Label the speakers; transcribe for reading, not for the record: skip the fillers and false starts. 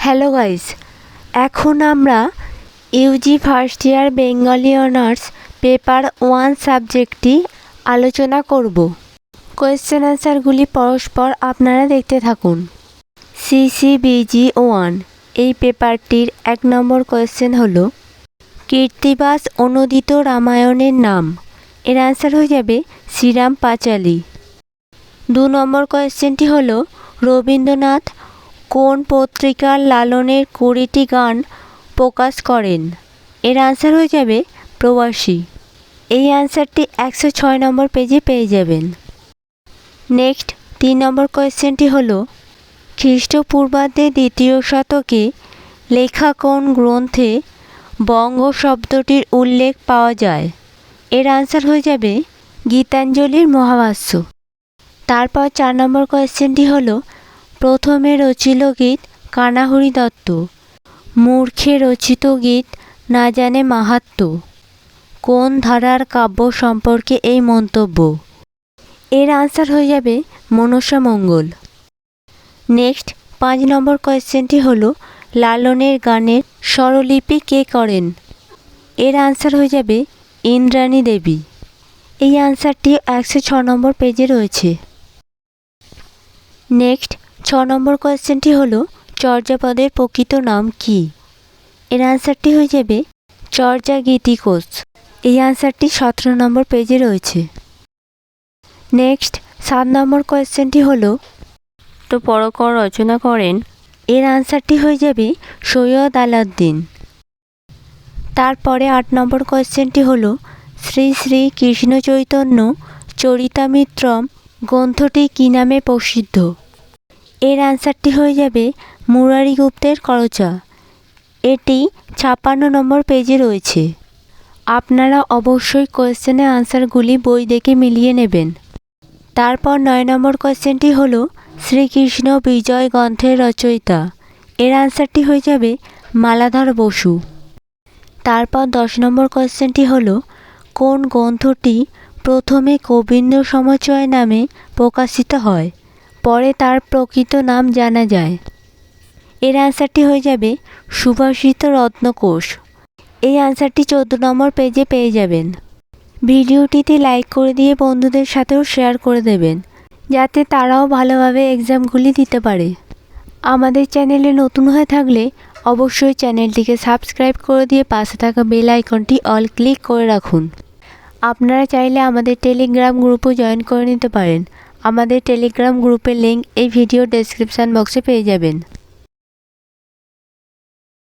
Speaker 1: Hello guys, এখন আমরা Yuji first year Bengali honours paper 1 সাবজেক্টটি আলোচনা করব। কোয়েশ্চেন অ্যান্সারগুলি পরস্পর আপনারা দেখতে থাকুন। সিসিবিজি 1 এই পেপারটির 1 নম্বর কোয়েশ্চেন হলো কীর্তিবাস অনূদিত রামায়ণের নাম। এর অ্যান্সার হয়ে যাবে শ্রীরাম পাঁচালী। 2 নম্বর কোয়েশ্চেনটি হলো রবীন্দ্রনাথ কোন পত্রিকার লালনের 20টি গান প্রকাশ করেন? এর আনসার হয়ে যাবে প্রবাসী। এই আনসারটি 106 নম্বর পেজে পেয়ে যাবেন। নেক্সট 3 নম্বর কোয়েশ্চেনটি হলো খ্রিস্টপূর্বাব্দে 2য় শতকে লেখা কোন গ্রন্থে বঙ্গ শব্দটির উল্লেখ পাওয়া যায়? এর আনসার হয়ে যাবে গীতাঞ্জলির মহাভাষ্য। তারপর 4 নম্বর কোয়েশ্চেনটি হলো প্রথমে রচিত গীত কানাহরি দত্ত, মূর্খে রচিত গীত না জানে মাহাত্ম্য। কোন ধারার কাব্য সম্পর্কে এই মন্তব্য? এর আনসার হয়ে যাবে মনসা মঙ্গল। নেক্সট 5 নম্বর কোয়েশ্চেনটি হলো লালনের গানের স্বরলিপি কে করেন? এর আনসার হয়ে যাবে ইন্দ্রাণী দেবী। এই আনসারটি 106 নম্বর পেজে রয়েছে। নেক্সট 6 নম্বর কোয়েশ্চেনটি হলো চর্যাপদের প্রকৃত নাম কি? এর আনসারটি হয়ে যাবে চর্যা গীতিকোষ। এই আনসারটি 17 নম্বর পেজে রয়েছে। নেক্সট 7 নম্বর কোয়েশ্চেনটি হলো তো পরকর রচনা করেন? এর আনসারটি হয়ে যাবে সৈয়দ আলাউদ্দিন। তারপরে 8 নম্বর কোয়েশ্চেনটি হলো শ্রী শ্রী কৃষ্ণ চৈতন্য চরিতামৃতম গ্রন্থটি কী নামে প্রসিদ্ধ? এর আনসারটি হয়ে যাবে মুরারি গুপ্তের করচা। এটি 56 নম্বর পেজে রয়েছে। আপনারা অবশ্যই কোয়েশ্চেনের আনসারগুলি বই দেখে মিলিয়ে নেবেন। তারপর 9 নম্বর কোয়েশ্চেনটি হলো শ্রীকৃষ্ণ বিজয় গ্রন্থের রচয়িতা। এর আনসারটি হয়ে যাবে মালাধর বসু। তারপর 10 নম্বর কোয়েশ্চেনটি হলো কোন গ্রন্থটি প্রথমে গোবিন্দ সমচয় নামে প্রকাশিত হয়, পরে তার প্রকৃত নাম জানা যায়? এর আনসারটি হয়ে যাবে সুভাষিত রত্নকোষ। এই আনসারটি 14 নম্বর পেজে পেয়ে যাবেন। ভিডিওটিতে লাইক করে দিয়ে বন্ধুদের সাথেও শেয়ার করে দেবেন, যাতে তারাও ভালোভাবে এক্সামগুলি দিতে পারে। আমাদের চ্যানেলে নতুন হয়ে থাকলে অবশ্যই চ্যানেলটিকে সাবস্ক্রাইব করে দিয়ে পাশে থাকা বেল আইকনটি অল ক্লিক করে রাখুন। আপনারা চাইলে আমাদের টেলিগ্রাম গ্রুপও জয়েন করে নিতে পারেন। আমাদের টেলিগ্রাম গ্রুপের লিঙ্ক এই ভিডিও ডেসক্রিপশান বক্সে পেয়ে যাবেন।